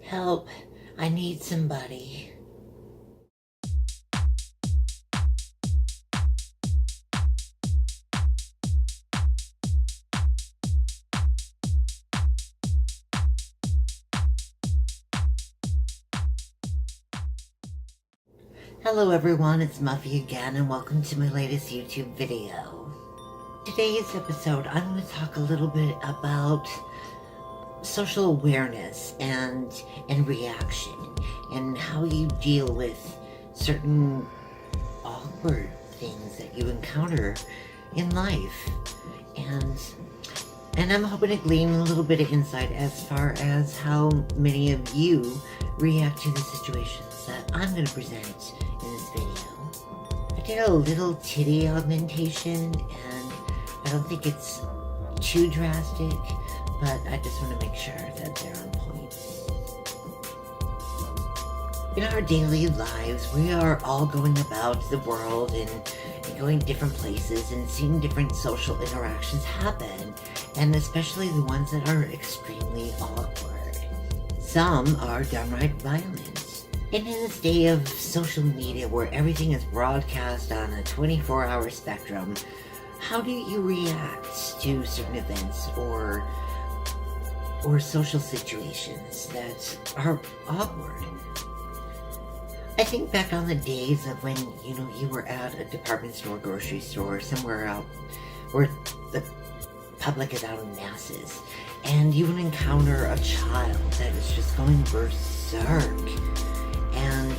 Help, I need somebody. Hello everyone, it's Muffy again and welcome to my latest YouTube video. Today's episode, I'm going to talk a little bit about social awareness and reaction and how you deal with certain awkward things that you encounter in life. And I'm hoping to glean a little bit of insight as far as how many of you react to the situations that I'm going to present in this video. I did a little titty augmentation and I don't think it's too drastic, but I just want to make sure that they're on point. In our daily lives, we are all going about the world and going different places and seeing different social interactions happen, and especially the ones that are extremely awkward. Some are downright violent. And in this day of social media where everything is broadcast on a 24-hour spectrum, how do you react to certain events or social situations that are awkward? I think back on the days of when, you were at a department store, grocery store, somewhere out where the public is out in masses, and you would encounter a child that is just going berserk, and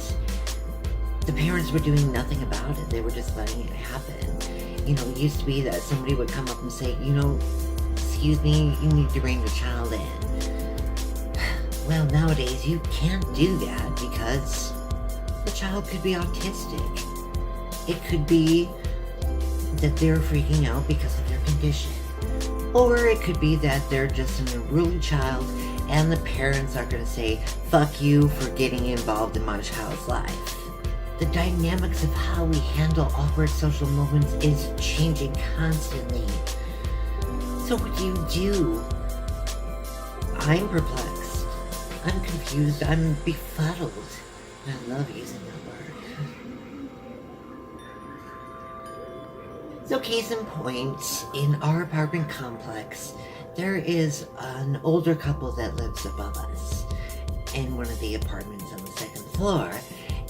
the parents were doing nothing about it. They were just letting it happen. It used to be that somebody would come up and say, excuse me, you need to bring your child in. Well, nowadays you can't do that because the child could be autistic. It could be that they're freaking out because of their condition. Or it could be that they're just an unruly child and the parents are going to say, fuck you for getting involved in my child's life. The dynamics of how we handle awkward social moments is changing constantly. So what do you do? I'm perplexed. I'm confused. I'm befuddled. I love using that word. So case in point, in our apartment complex, there is an older couple that lives above us in one of the apartments on the second floor,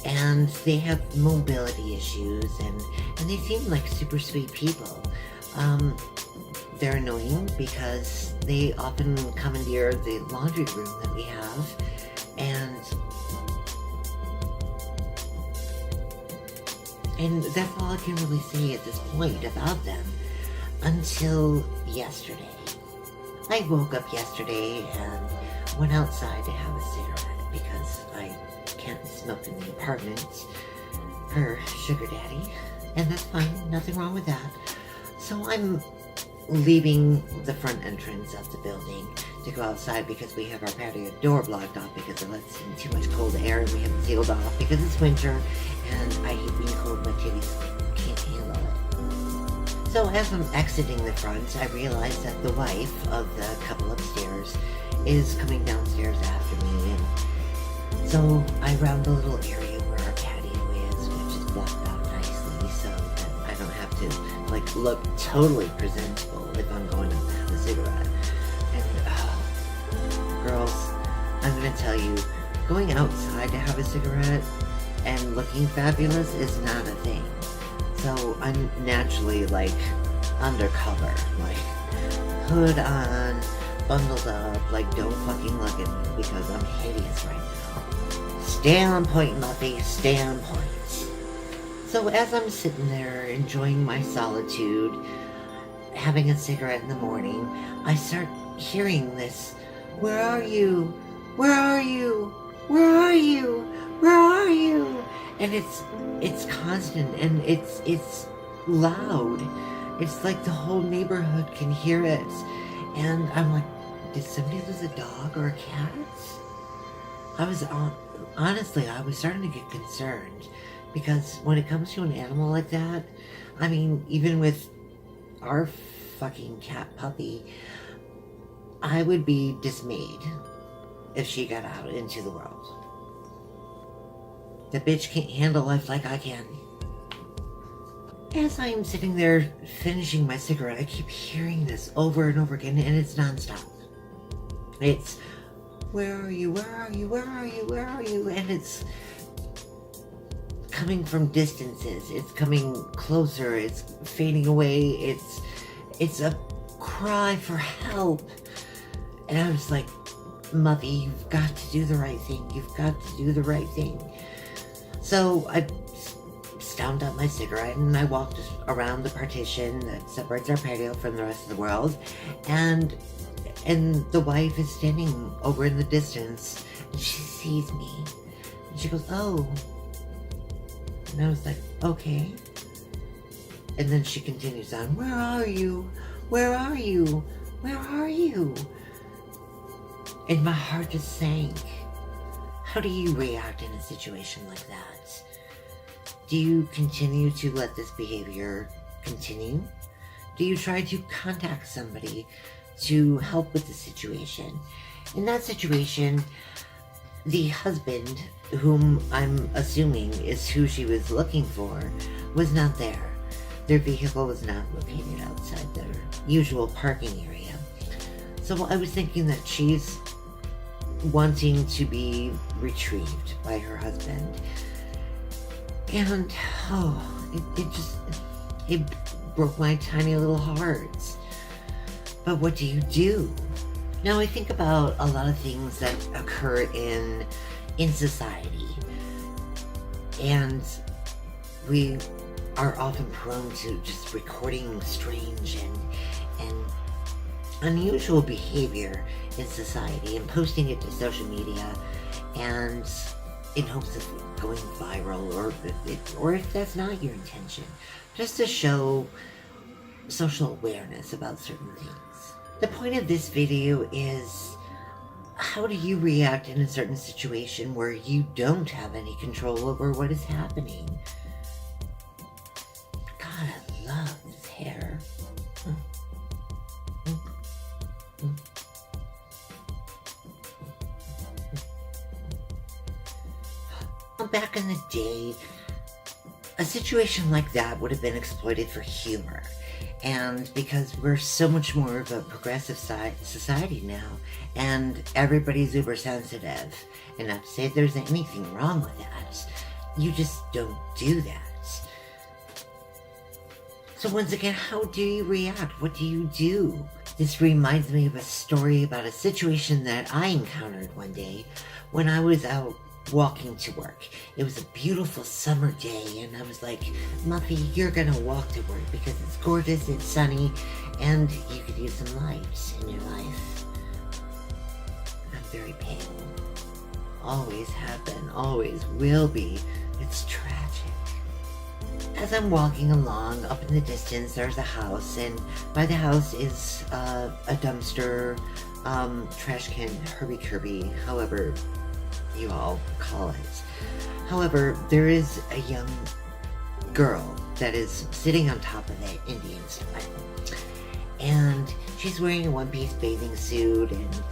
and they have mobility issues, and they seem like super sweet people. They're annoying because they often commandeer the laundry room that we have, and that's all I can really say at this point about them until yesterday. I woke up yesterday and went outside to have a cigarette because I can't smoke in the apartment per sugar daddy, and that's fine, nothing wrong with that. So I'm leaving the front entrance of the building to go outside because we have our patio door blocked off because it lets in too much cold air, and we have it sealed off because it's winter and I hate being cold. My titties can't handle it. So as I'm exiting the front, I realize that the wife of the couple upstairs is coming downstairs after me, and so I round the little area where our patio is, which is blocked out nicely so that I don't have to look totally presentable if I'm going to have a cigarette. And girls, I'm gonna tell you, going outside to have a cigarette and looking fabulous is not a thing. So I'm naturally undercover, hood on, bundled up, don't fucking look at me because I'm hideous right now. Stay on point, Muffy, stay on point. So as I'm sitting there enjoying my solitude, having a cigarette in the morning, I start hearing this, where are you? Where are you? Where are you? Where are you? And it's constant and it's loud. It's like the whole neighborhood can hear it. And I'm like, did somebody lose a dog or a cat? Honestly, I was starting to get concerned. Because when it comes to an animal like that, I mean, even with our fucking cat puppy, I would be dismayed if she got out into the world. The bitch can't handle life like I can. As I am sitting there finishing my cigarette, I keep hearing this over and over again, and it's nonstop. It's, where are you, where are you, where are you, where are you? And it's coming from distances. It's coming closer. It's fading away. It's a cry for help. And I was like, Muffy, you've got to do the right thing. You've got to do the right thing. So I stomped up my cigarette and I walked around the partition that separates our patio from the rest of the world, and the wife is standing over in the distance, and she sees me, and she goes, oh, and I was like, okay, and then she continues on, where are you, where are you, where are you? And my heart just sank. How do you react in a situation like that? Do you continue to let this behavior continue? Do you try to contact somebody to help with the situation? In that situation, the husband, whom I'm assuming is who she was looking for, was not there. Their vehicle was not located outside their usual parking area. So I was thinking that she's wanting to be retrieved by her husband. And, it broke my tiny little heart. But what do you do? Now I think about a lot of things that occur in society. And we are often prone to just recording strange and unusual behavior in society and posting it to social media, and in hopes of going viral, or if that's not your intention, just to show social awareness about certain things. The point of this video is, how do you react in a certain situation where you don't have any control over what is happening? God, I love this hair. Back in the day, a situation like that would have been exploited for humor. And because we're so much more of a progressive society now, and everybody's uber sensitive, and not to say there's anything wrong with that, you just don't do that. So once again, how do you react? What do you do? This reminds me of a story about a situation that I encountered one day when I was out walking to work. It was a beautiful summer day, and I was like, Muffy, you're gonna walk to work because it's gorgeous, it's sunny, and you could use some light in your life. I'm very pale. Always have been, always will be. It's tragic. As I'm walking along, up in the distance, there's a house, and by the house is a dumpster, trash can, Herbie-Kirby, however you all call it. However, there is a young girl that is sitting on top of it, Indian style. And she's wearing a one-piece bathing suit, and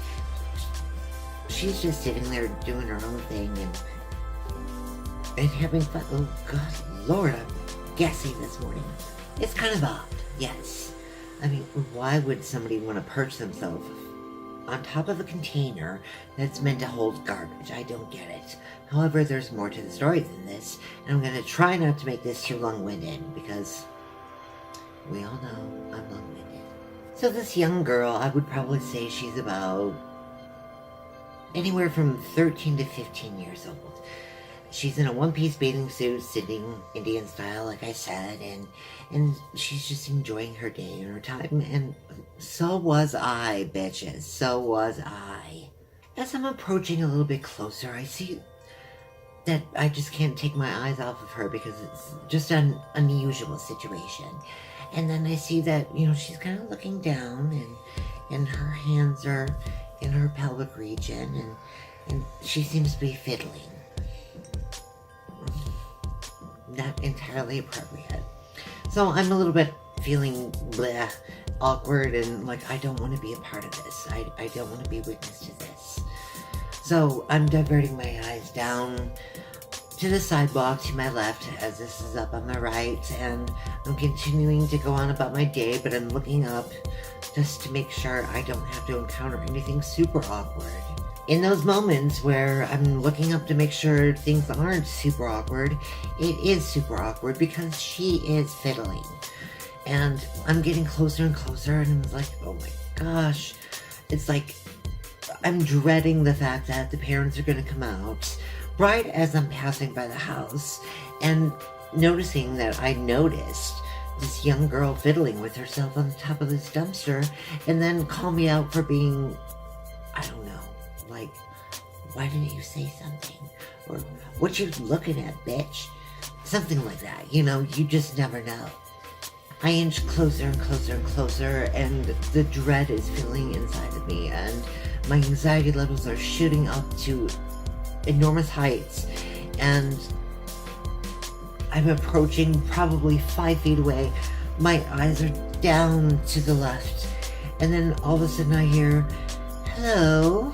she's just sitting there doing her own thing and having fun. Oh, God, Lord, I'm gassy this morning. It's kind of odd, yes. I mean, why would somebody want to perch themselves on top of a container that's meant to hold garbage? I don't get it. However, there's more to the story than this, and I'm going to try not to make this too long-winded, because we all know I'm long-winded. So this young girl, I would probably say she's about anywhere from 13 to 15 years old. She's in a one-piece bathing suit, sitting Indian style, like I said, and she's just enjoying her day and her time, and so was I, bitches. So was I. As I'm approaching a little bit closer, I see that I just can't take my eyes off of her because it's just an unusual situation. And then I see that, she's kind of looking down, and her hands are in her pelvic region, and she seems to be fiddling. Not entirely appropriate. So I'm a little bit feeling bleh, awkward, and like I don't want to be a part of this. I don't want to be witness to this. So I'm diverting my eyes down to the sidewalk to my left as this is up on my right, and I'm continuing to go on about my day, but I'm looking up just to make sure I don't have to encounter anything super awkward. In those moments where I'm looking up to make sure things aren't super awkward, it is super awkward because she is fiddling. And I'm getting closer and closer, and I'm like, oh my gosh. It's like I'm dreading the fact that the parents are going to come out right as I'm passing by the house and noticing that I noticed this young girl fiddling with herself on the top of this dumpster, and then call me out for being, I don't know, like, why didn't you say something? Or, what you looking at, bitch? Something like that, you know, you just never know. I inch closer and closer and closer, and the dread is filling inside of me, and my anxiety levels are shooting up to enormous heights, and I'm approaching probably 5 feet away. My eyes are down to the left, and then all of a sudden I hear, hello.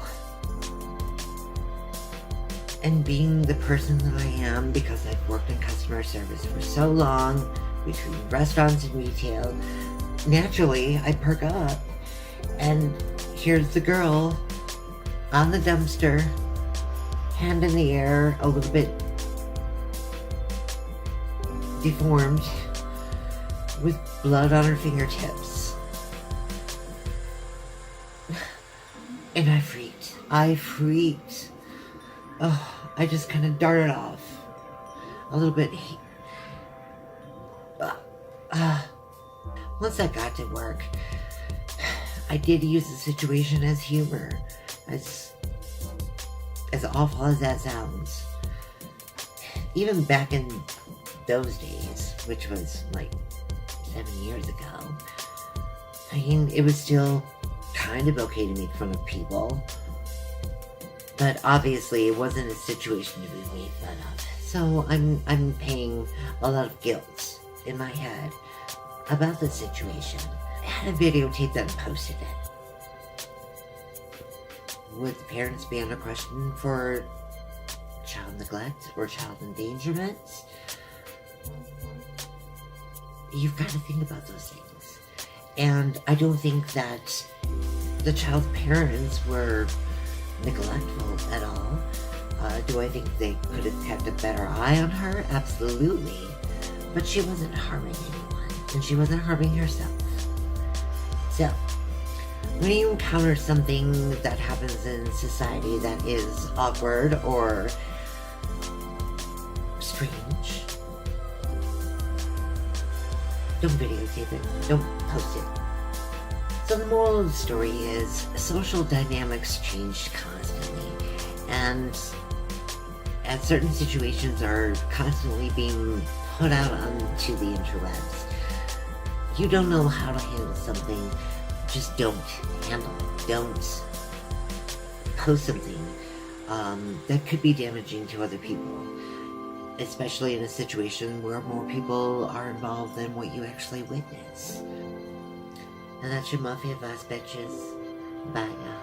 And being the person that I am, because I've worked in customer service for so long, between restaurants and retail, naturally I perk up, and here's the girl on the dumpster, hand in the air, a little bit deformed, with blood on her fingertips. And I freaked. Oh, I just kind of darted off a little bit. Once I got to work, I did use the situation as humor, as awful as that sounds. Even back in those days, which was like 7 years ago, I mean, it was still kind of okay to make fun of people. But obviously it wasn't a situation to be made fun of. So I'm paying a lot of guilt in my head about the situation. I had a videotape that and posted it. Would the parents be under question for child neglect or child endangerment? You've got to think about those things. And I don't think that the child's parents were neglectful at all. Do I think they could have kept a better eye on her? Absolutely. But she wasn't harming anyone, and she wasn't harming herself. So, when you encounter something that happens in society that is awkward or strange, don't videotape it, don't post it. So the moral of the story is social dynamics change constantly, and as certain situations are constantly being put out onto the interwebs, you don't know how to handle something, just don't handle it. Don't post something that could be damaging to other people, especially in a situation where more people are involved than what you actually witness. And that's your Muffin Prospect, bitches. Bye now.